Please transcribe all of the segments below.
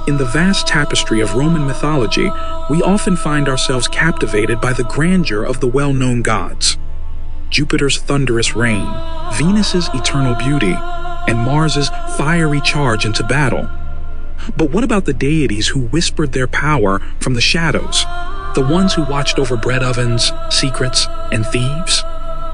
In the vast tapestry of Roman mythology, we often find ourselves captivated by the grandeur of the well-known gods. Jupiter's thunderous reign, Venus's eternal beauty, and Mars's fiery charge into battle. But what about the deities who whispered their power from the shadows? The ones who watched over bread ovens, secrets, and thieves?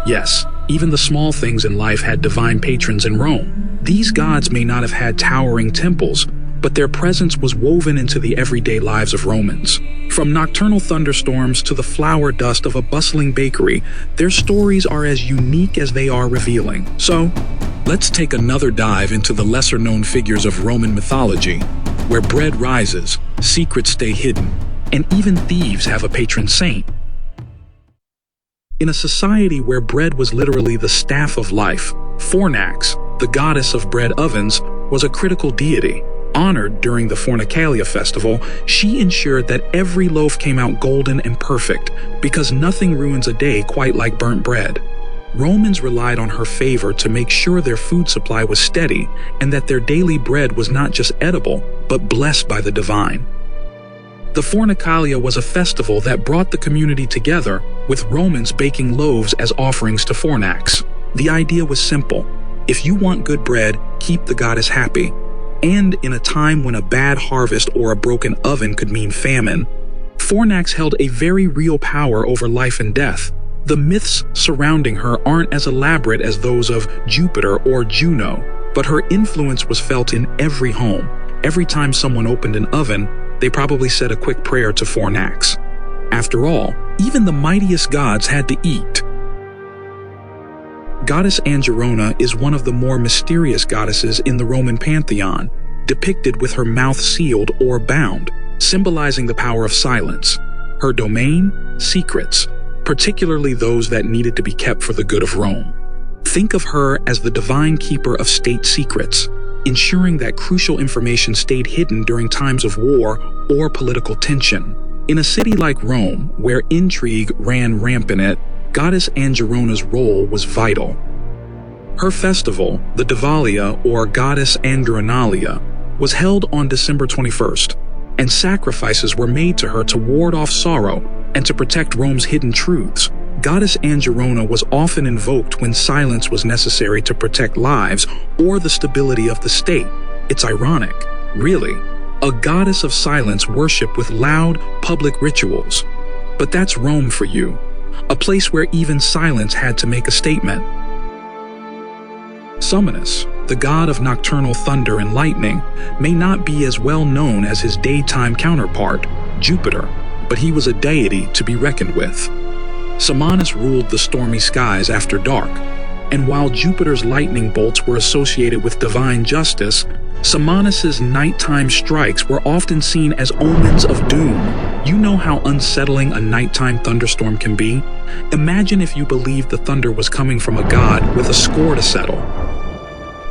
Yes, even the small things in life had divine patrons in Rome. These gods may not have had towering temples, but their presence was woven into the everyday lives of Romans. From nocturnal thunderstorms to the flour dust of a bustling bakery, their stories are as unique as they are revealing. So, let's take another dive into the lesser-known figures of Roman mythology, where bread rises, secrets stay hidden, and even thieves have a patron saint. In a society where bread was literally the staff of life, Fornax, the goddess of bread ovens, was a critical deity. Honored during the Fornacalia festival, she ensured that every loaf came out golden and perfect, because nothing ruins a day quite like burnt bread. Romans relied on her favor to make sure their food supply was steady and that their daily bread was not just edible, but blessed by the divine. The Fornacalia was a festival that brought the community together, with Romans baking loaves as offerings to Fornax. The idea was simple: if you want good bread, keep the goddess happy. And in a time when a bad harvest or a broken oven could mean famine, Fornax held a very real power over life and death. The myths surrounding her aren't as elaborate as those of Jupiter or Juno, but her influence was felt in every home. Every time someone opened an oven, they probably said a quick prayer to Fornax. After all, even the mightiest gods had to eat. Goddess Angerona is one of the more mysterious goddesses in the Roman pantheon, depicted with her mouth sealed or bound, symbolizing the power of silence. Her domain? Secrets, particularly those that needed to be kept for the good of Rome. Think of her as the divine keeper of state secrets, ensuring that crucial information stayed hidden during times of war or political tension. In a city like Rome, where intrigue ran rampant, Goddess Angerona's role was vital. Her festival, the Divalia or Goddess Angeronalia, was held on December 21st, and sacrifices were made to her to ward off sorrow and to protect Rome's hidden truths. Goddess Angerona was often invoked when silence was necessary to protect lives or the stability of the state. It's ironic, really. A goddess of silence worshipped with loud, public rituals. But that's Rome for you. A place where even silence had to make a statement. Summanus, the god of nocturnal thunder and lightning, may not be as well known as his daytime counterpart, Jupiter, but he was a deity to be reckoned with. Summanus ruled the stormy skies after dark, and while Jupiter's lightning bolts were associated with divine justice, Summanus's nighttime strikes were often seen as omens of doom. You know how unsettling a nighttime thunderstorm can be? Imagine if you believed the thunder was coming from a god with a score to settle.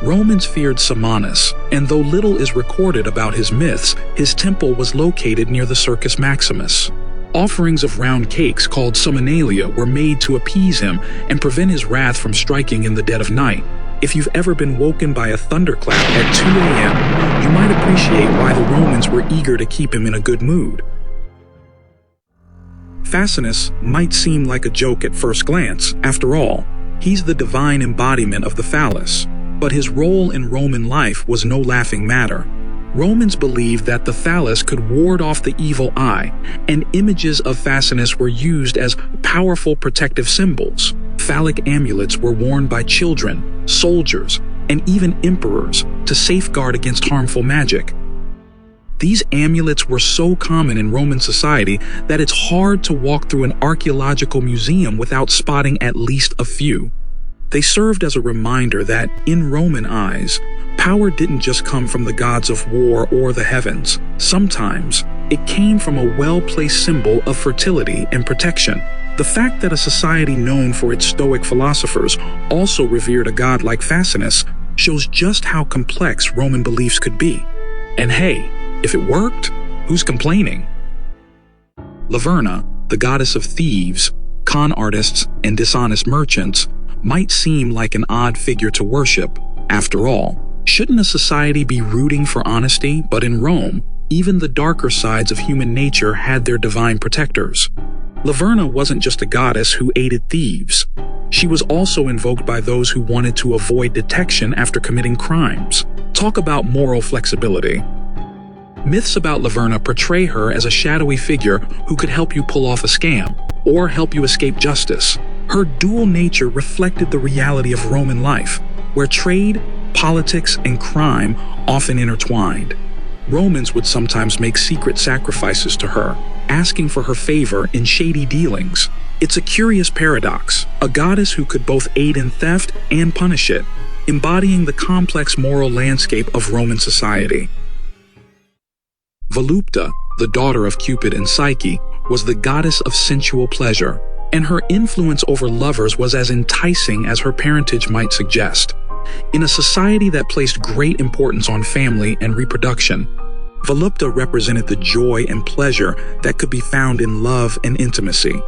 Romans feared Summanus, and though little is recorded about his myths, his temple was located near the Circus Maximus. Offerings of round cakes called summinalia were made to appease him and prevent his wrath from striking in the dead of night. If you've ever been woken by a thunderclap at 2 a.m., you might appreciate why the Romans were eager to keep him in a good mood. Fascinus might seem like a joke at first glance. After all, he's the divine embodiment of the phallus, but his role in Roman life was no laughing matter. Romans believed that the phallus could ward off the evil eye, and images of Fascinus were used as powerful protective symbols. Phallic amulets were worn by children, soldiers, and even emperors to safeguard against harmful magic. These amulets were so common in Roman society that it's hard to walk through an archaeological museum without spotting at least a few. They served as a reminder that, in Roman eyes, power didn't just come from the gods of war or the heavens. Sometimes, it came from a well-placed symbol of fertility and protection. The fact that a society known for its Stoic philosophers also revered a god like Fascinus shows just how complex Roman beliefs could be. And hey, if it worked, who's complaining? Laverna, the goddess of thieves, con artists, and dishonest merchants, might seem like an odd figure to worship. After all, shouldn't a society be rooting for honesty? But in Rome, Even the darker sides of human nature had their divine protectors. Laverna wasn't just a goddess who aided thieves. She was also invoked by those who wanted to avoid detection after committing crimes. Talk about moral flexibility. Myths about Laverna portray her as a shadowy figure who could help you pull off a scam, or help you escape justice. Her dual nature reflected the reality of Roman life, where trade, politics, and crime often intertwined. Romans would sometimes make secret sacrifices to her, asking for her favor in shady dealings. It's a curious paradox, a goddess who could both aid in theft and punish it, embodying the complex moral landscape of Roman society. Velupta, the daughter of Cupid and Psyche, was the goddess of sensual pleasure, and her influence over lovers was as enticing as her parentage might suggest. In a society that placed great importance on family and reproduction, Velupta represented the joy and pleasure that could be found in love and intimacy.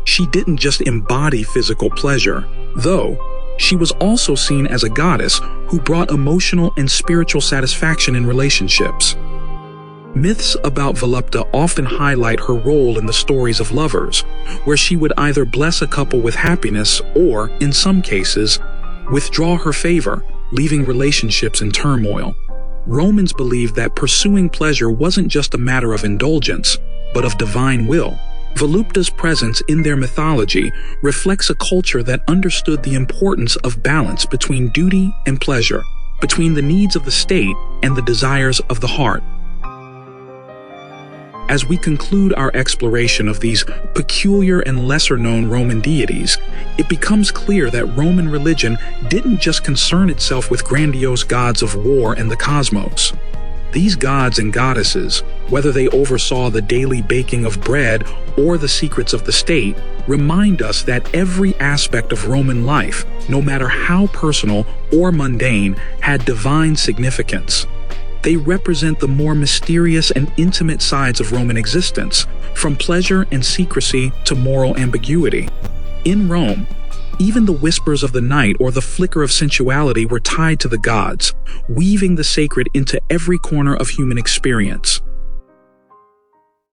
She didn't just embody physical pleasure, though. She was also seen as a goddess who brought emotional and spiritual satisfaction in relationships. Myths about Velupta often highlight her role in the stories of lovers, where she would either bless a couple with happiness or, in some cases, withdraw her favor, leaving relationships in turmoil. Romans believed that pursuing pleasure wasn't just a matter of indulgence, but of divine will. Velupta's presence in their mythology reflects a culture that understood the importance of balance between duty and pleasure, between the needs of the state and the desires of the heart. As we conclude our exploration of these peculiar and lesser-known Roman deities, it becomes clear that Roman religion didn't just concern itself with grandiose gods of war and the cosmos. These gods and goddesses, whether they oversaw the daily baking of bread or the secrets of the state, remind us that every aspect of Roman life, no matter how personal or mundane, had divine significance. They represent the more mysterious and intimate sides of Roman existence, from pleasure and secrecy to moral ambiguity. In Rome, even the whispers of the night or the flicker of sensuality were tied to the gods, weaving the sacred into every corner of human experience.